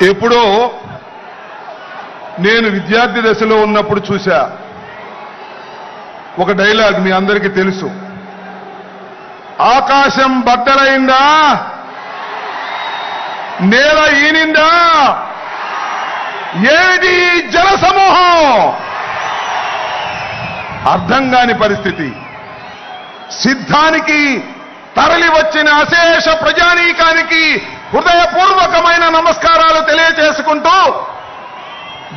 ఎప్పుడో నేను విద్యార్థి దశలో ఉన్నప్పుడు చూశా ఒక డైలాగ్, మీ అందరికీ తెలుసు. ఆకాశం బద్దలైందా, నేల ఈనిందా, ఏది జనసమూహం, అర్థం కాని పరిస్థితి. సిద్ధానికి తరలి వచ్చిన అశేష ప్రజానీకానికి హృదయపూర్వకమైన నమస్కారాలు తెలియజేసుకుంటూ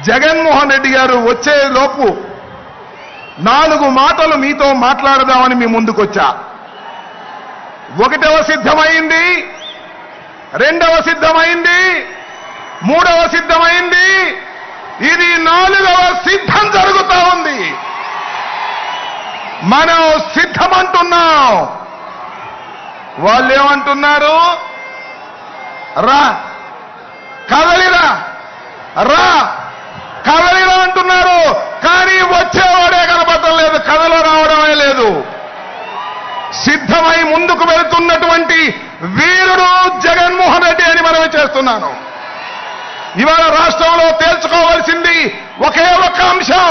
జగన్మోహన్ రెడ్డి గారు వచ్చే లోపు 4 మాటలు మీతో మాట్లాడదామని మీ ముందుకొచ్చా. 1వ సిద్ధమైంది, 2వ సిద్ధమైంది, 3వ సిద్ధమైంది, ఇది 4వ సిద్ధం జరుగుతా ఉంది. మనం సిద్ధమంటున్నాం. వాళ్ళేమంటున్నారు? రా కదలిరా, రా కదలిరా అంటున్నారు. కానీ వచ్చేవాడే కనపడటం లేదు, కథలో రావడమే లేదు. సిద్ధమై ముందుకు వెళుతున్నటువంటి వీరుడు జగన్మోహన్ రెడ్డి అని మనమే చేస్తున్నాను. ఇవాళ రాష్ట్రంలో తేల్చుకోవాల్సింది ఒకే ఒక్క అంశం.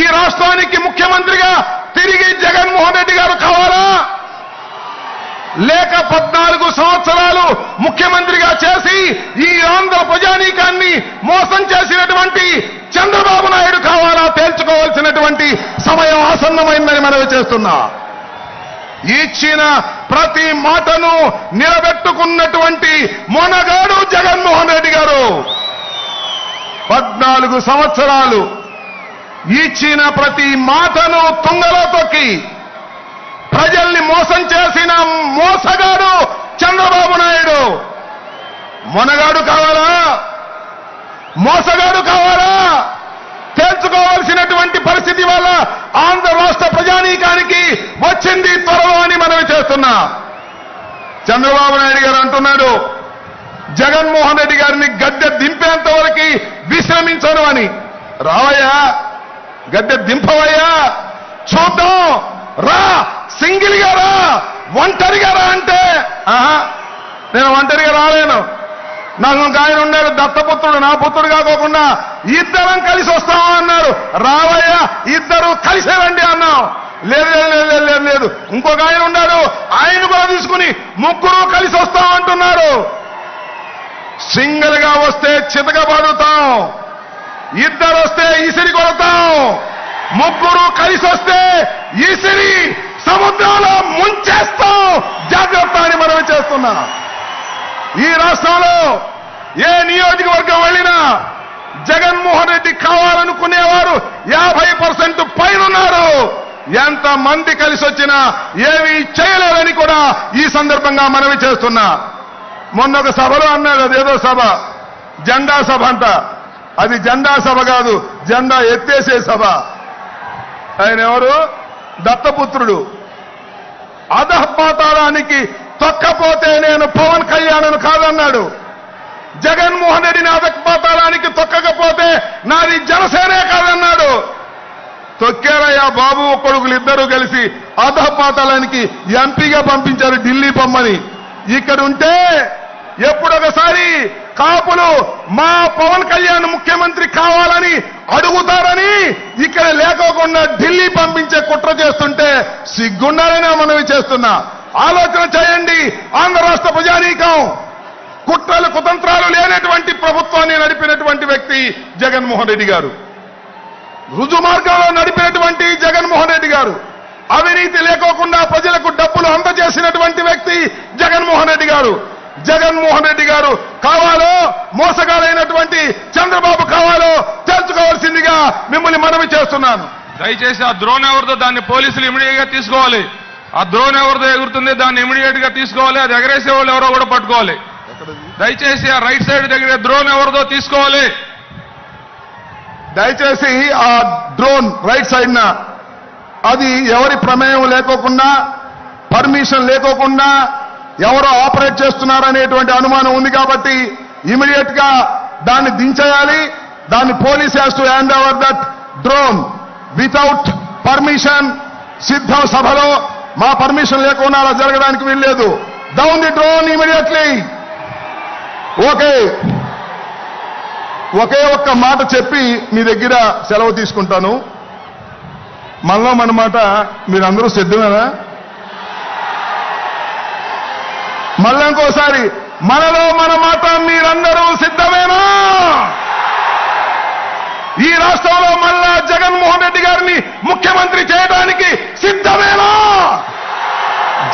ఈ రాష్ట్రానికి ముఖ్యమంత్రిగా తిరిగి జగన్మోహన్ రెడ్డి గారు కావాలా, లేక 14 సంవత్సరాలు ముఖ్యమంత్రిగా చేసి ఈ ఆంధ్ర ప్రజానీకాన్ని మోసం చేసినటువంటి చంద్రబాబు నాయుడు కావాలా తేల్చుకోవాల్సినటువంటి సమయం ఆసన్నమైందని మనవి చేస్తున్నా. ఇచ్చిన ప్రతి మాటను నిలబెట్టుకున్నటువంటి మొనగాడు జగన్మోహన్ రెడ్డి గారు. 14 సంవత్సరాలు ఇచ్చిన ప్రతి మాటను తుంగలో తొక్కి ప్రజల్ని మోసం చేసిన మోసగాడు చంద్రబాబు నాయుడు. మొనగాడు కావాలా, మోసగాడు కావాలా తేల్చుకోవాల్సినటువంటి పరిస్థితి వల్ల ఆంధ్ర రాష్ట్ర ప్రజానీకానికి వచ్చింది త్వరలో అని మనవి చేస్తున్నా. చంద్రబాబు నాయుడు గారు అంటున్నాడు జగన్మోహన్ రెడ్డి గారిని గద్దె దింపేంత వరకు విశ్రమించను అని. రావయ్యా, గద్దె దింపవయ్యా, చూద్దాం, రా, సింగిల్గా రా, ఒంటరిగా రా అంటే నేను ఒంటరిగా రాలేను. నాకు ఒక ఆయన ఉన్నాడు, దత్తపుత్రుడు, నా పుత్రుడు కాకోకుండా ఇద్దరం కలిసి వస్తాము అన్నారు. రావయ్యా, ఇద్దరు కలిసే రండి అన్నాం. లేదు లేదు లేదు లేదు. ఇంకొక ఆయన ఉన్నాడు, ఆయన కూడా తీసుకుని 3 కలిసి వస్తాం అంటున్నారు. సింగిల్ గా వస్తే చితకబడుతాం, 2 వస్తే ఇసిరి కొడతాం, 3 కలిసి వస్తే ఇసిరి సముద్రంలో ముంచేస్తాం. జాగ్రత్త అని మనం చేస్తున్నా. ఈ రాష్ట్రంలో ఏ నియోజకవర్గం వెళ్ళినా జగన్మోహన్ రెడ్డి కావాలనుకునేవారు 50% పైన ఉన్నారు. ఎంత మంది కలిసి వచ్చినా ఏమీ చేయలేదని కూడా ఈ సందర్భంగా మనవి చేస్తున్నా. మొన్న ఒక సభలో అన్నాడు, అదేదో సభ, జెండా సభ అంట. అది జెండా సభ కాదు, జెండా ఎత్తేసే సభ. ఆయన ఎవరు? దత్తపుత్రుడు. అధపాతాళానికి తొక్కపోతే నేను పవన్ కళ్యాణ్ కాదన్నాడు. జగన్మోహన్ రెడ్డిని అధపాతాళానికి తొక్కకపోతే నాది జనసేనే కాదన్నాడు. తొక్కారయ్యా బాబు కొడుకులు ఇద్దరూ కలిసి అధపాతాళానికి ఎంపీగా పంపించారు ఢిల్లీ పొమ్మని. ఇక్కడ ఉంటే ఎప్పుడొకసారి కాపులు మా పవన్ కళ్యాణ్ ముఖ్యమంత్రి కావాలని అడుగుతారని ఇక్కడ లేకోకుండా ఢిల్లీ పంపించే కుట్ర చేస్తుంటే సిగ్గుండాలని మనవి చేస్తున్నా. ఆలోచన చేయండి. ఆంధ్ర రాష్ట్ర ప్రజానీకం కుట్రలు కుతంత్రాలు లేనటువంటి ప్రభుత్వాన్ని నడిపినటువంటి వ్యక్తి జగన్మోహన్ రెడ్డి గారు. రుజు మార్గంలో నడిపినటువంటి జగన్మోహన్ రెడ్డి గారు. అవినీతి లేకోకుండా ప్రజలకు డబ్బులు అందజేసినటువంటి వ్యక్తి జగన్మోహన్ రెడ్డి గారు. జగన్మోహన్ రెడ్డి గారు కావాలో, మోసగాలైనటువంటి చంద్రబాబు కావాలో తెలుసుకోవాల్సిందిగా మిమ్మల్ని మనవి చేస్తున్నాను. దయచేసి ఆ డ్రోన్ ఎవరిదో దాన్ని పోలీసులు ఇమీడియట్ గా తీసుకోవాలి. ఆ డ్రోన్ ఎవరిదో ఎగురుతుంది దాన్ని ఇమీడియట్ గా తీసుకోవాలి. అది ఎగరేసే వాళ్ళు ఎవరో కూడా పట్టుకోవాలి. దయచేసి ఆ రైట్ సైడ్ దగ్గర డ్రోన్ ఎవరిదో తీసుకోవాలి. దయచేసి ఆ డ్రోన్ రైట్ సైడ్ అది ఎవరి ప్రమేయం లేకోకుండా, పర్మిషన్ లేకోకుండా ఎవరో ఆపరేట్ చేస్తున్నారనేటువంటి అనుమానం ఉంది కాబట్టి ఇమీడియట్ గా దాన్ని దించేయాలి. దాన్ని police has to hand over that drone without permission. సిద్ధం సభలో మా పర్మిషన్ లేకుండా అలా జరగడానికి వీల్లేదు. Down the drone immediately. Okay. ఒకే ఒక్క మాట చెప్పి మీ దగ్గర సెలవు తీసుకుంటాను. మనలో మన మాట మీరందరూ సిద్ధమేనా? మళ్ళీ ఇంకోసారి, మనలో మన మాట మీరందరూ సిద్ధమేనా? ఈ రాష్ట్రంలో మళ్ళా జగన్మోహన్ రెడ్డి గారిని ముఖ్యమంత్రి చేయడానికి సిద్ధమేనా?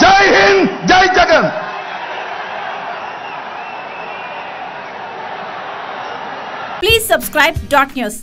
జై హింద్, జై జగన్. Please subscribe .news.